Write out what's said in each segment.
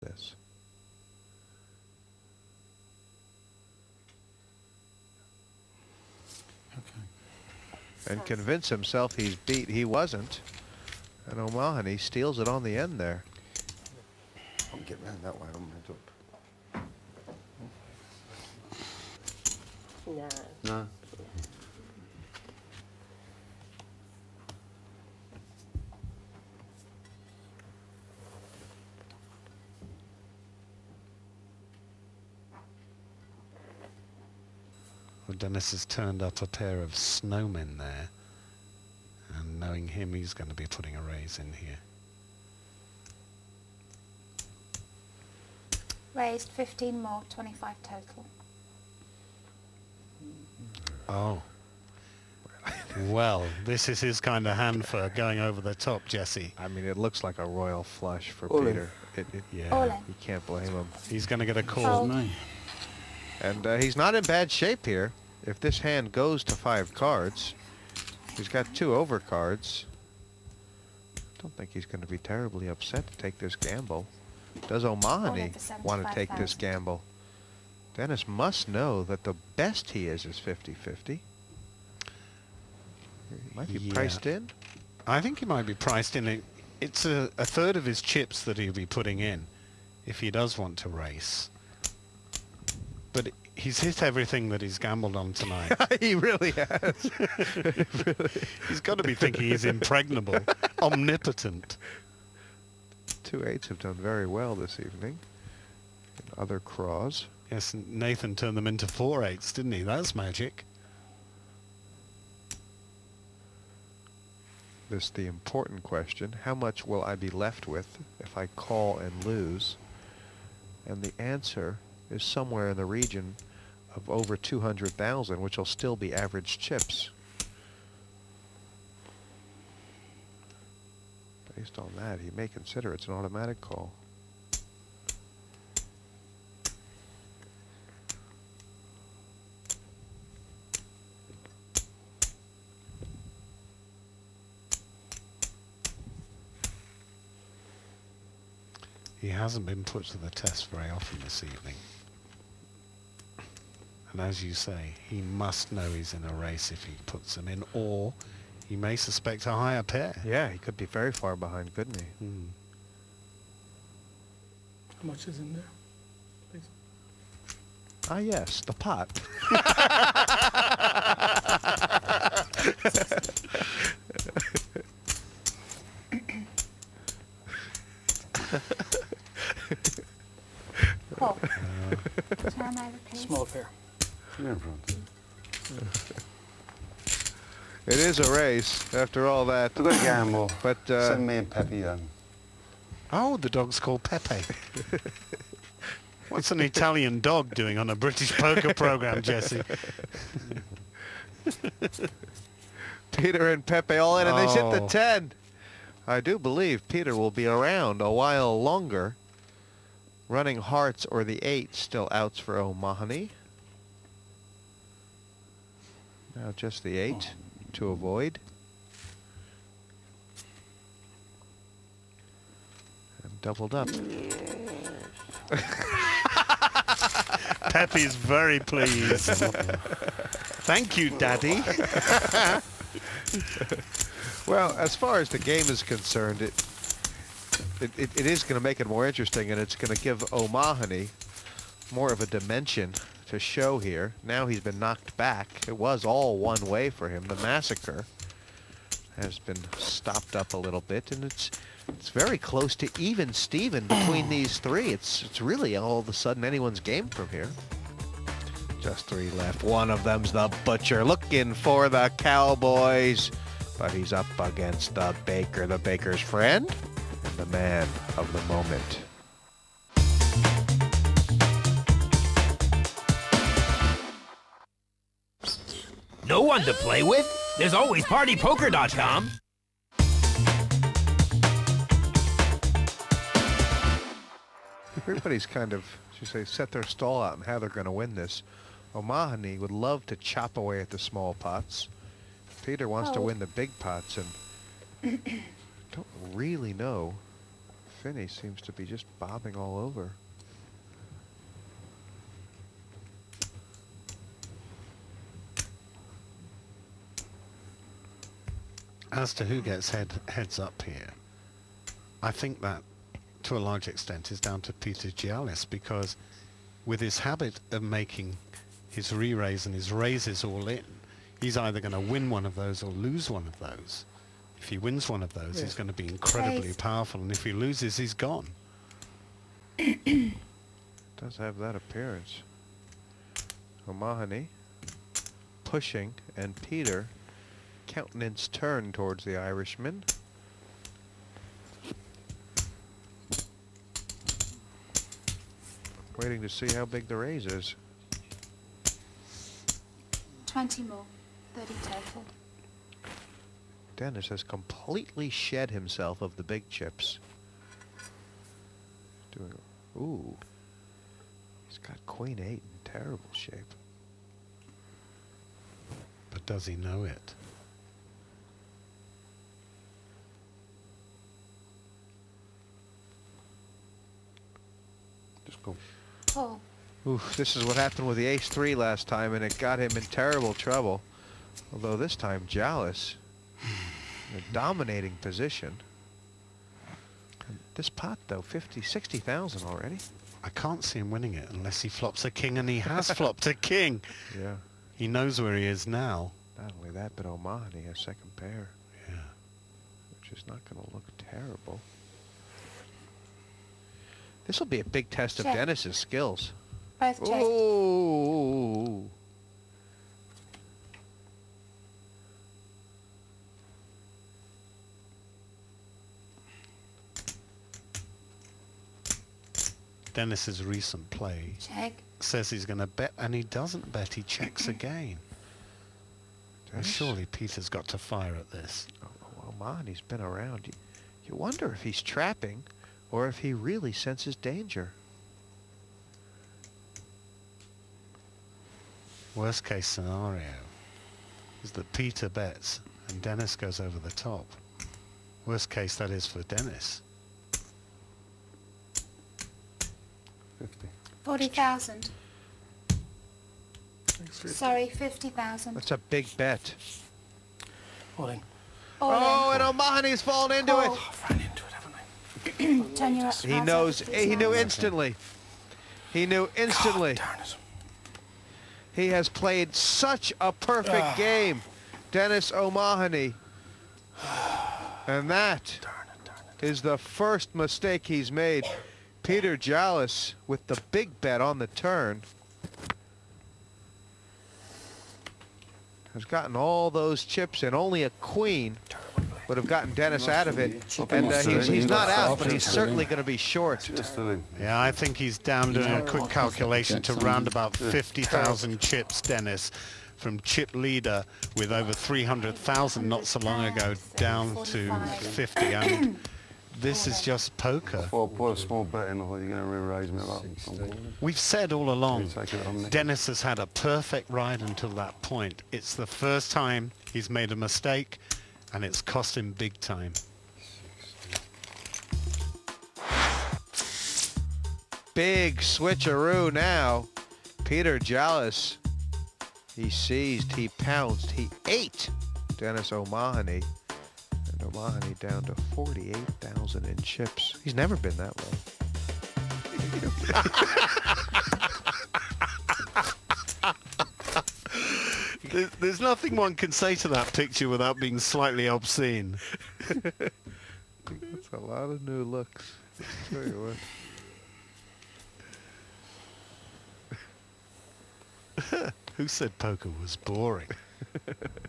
this. Okay. And convince himself he's beat. He wasn't. And O'Mahony steals it on the end there. I'll get round that way. I'm going to do it. No. No. Well, Dennis has turned up a pair of snowmen there, and knowing him, he's going to be putting a raise in here. Raised 15 more, 25 total. Oh. Well, this is his kind of hand for going over the top, Jesse. I mean, it looks like a royal flush for All in. Peter. Yeah. All in. You can't blame him. He's going to get a call. Fold. Me. And he's not in bad shape here. If this hand goes to 5 cards, he's got 2 over cards. I don't think he's going to be terribly upset to take this gamble. Does O'Mahony want to take this 75,000. gamble? Dennis must know that the best he is 50-50. He might be Yeah. priced in. I think he might be priced in. It's a third of his chips that he'll be putting in if he does want to race. But he's hit everything that he's gambled on tonight. He really has. He's got to be thinking he's impregnable, omnipotent. 2 8s have done very well this evening. And other craws. Yes, Nathan turned them into 4 8s, didn't he? That's magic. This is the important question. How much will I be left with if I call and lose? And the answer is somewhere in the region of over 200,000, which will still be average chips. Based on that, he may consider it's an automatic call. He hasn't been put to the test very often this evening. And as you say, he must know he's in a race if he puts them in, or he may suspect a higher pair. Yeah, he could be very far behind, couldn't he? Hmm. How much is in there? Please. Ah, yes, the pot. Call. Turn over, please. Small pair. Yeah, in front. It is a race, after all that. I've got a gamble. But, Send me and Pepe home. Oh, the dog's called Pepe. What's an Italian dog doing on a British poker program, Jesse? Peter and Pepe all in, and they hit the Oh. 10. I do believe Peter will be around a while longer. Running hearts or the 8 still outs for O'Mahony. Now just the 8 to avoid. And doubled up. Pepe's very pleased. Thank you, Daddy. Well, as far as the game is concerned, it is going to make it more interesting, and it's going to give O'Mahony more of a dimension to show here. Now he's been knocked back. It was all one way for him. The massacre has been stopped up a little bit, and it's very close to even Steven between these 3. It's really all of a sudden anyone's game from here. Just 3 left. One of them's the Butcher looking for the Cowboys, but he's up against the Baker's friend, and the man of the moment. No one to play with? There's always PartyPoker.com. Everybody's kind of, should say, set their stall out and how they're going to win this. O'Mahony would love to chop away at the small pots. Peter wants to win the big pots, and don't really know Finney seems to be just bobbing all over. As to who gets heads up here, I think that to a large extent is down to Peter Gialis, because with his habit of making his re-raise and his raises all in, he's either going to win one of those or lose one of those. If he wins one of those, he's going to be incredibly Raise. powerful, and if he loses, he's gone. Does have that appearance. O'Mahony pushing, and Peter countenance turned towards the Irishman. Waiting to see how big the raise is. 20 more. 30 total. Dennis has completely shed himself of the big chips. Doing, ooh. He's got Queen 8 in terrible shape. But does he know it? Just go. Pull. Ooh, this is what happened with the ace-3 last time, and it got him in terrible trouble. Although this time, Gialis, in a dominating position. And this pot, though, 60,000 already. I can't see him winning it unless he flops a king, and he has flopped a king. Yeah. He knows where he is now. Not only that, but O'Mahony has second pair, Yeah. which is not going to look terrible. This will be a big test of Check. Dennis's skills. Both check. Ooh. Dennis's recent play Check. says he's going to bet, and he doesn't bet. He checks again. Well, Dennis? surely Peter's got to fire at this. O'Mahony's been around. You wonder if he's trapping, or if he really senses danger. Worst case scenario is that Peter bets and Dennis goes over the top. Worst case, that is for Dennis. 50. 40,000. Thanks for Sorry, 50,000. That's a big bet. All in. Oh, and O'Mahony's fallen into it. Call. I've ran into it, haven't I? Turn your He knows. He knew instantly. He knew instantly. Darn it. He has played such a perfect game, Dennis O'Mahony. And that Darn it. is the first mistake he's made. Peter Gialis with the big bet on the turn has gotten all those chips, and only a queen would have gotten Dennis out of it. And he's not out, but he's certainly going to be short. Just a little. Yeah, I think he's down doing a quick calculation to round about 50,000 chips, Dennis, from chip leader with over 300,000 not so long ago down to 50. And this is just poker. Or put a small bet in, or you're going to re-raise me up. We've said all along, Take it on me. Dennis has had a perfect ride until that point. It's the first time he's made a mistake, and it's cost him big time. Big switcheroo now. Peter Gialis. He seized, he pounced, he ate Dennis O'Mahony. And O'Mahony down to 48,000 in chips. He's never been that low. There's nothing one can say to that picture without being slightly obscene. That's a lot of new looks. I'll tell you what. Who said poker was boring?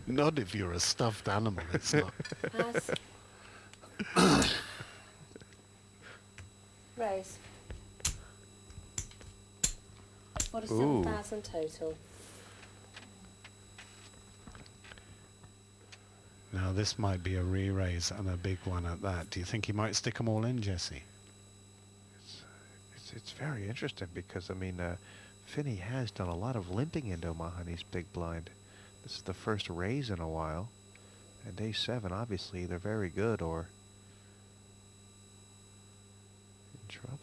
Not if you're a stuffed animal, it's not. Raise. Ooh. 47,000 total. Now this might be a re-raise and a big one at that. Do you think he might stick them all in, Jesse? It's very interesting because, I mean, Finney has done a lot of limping into O'Mahony's big blind. This is the first raise in a while. And ace-7, obviously, either very good or trouble.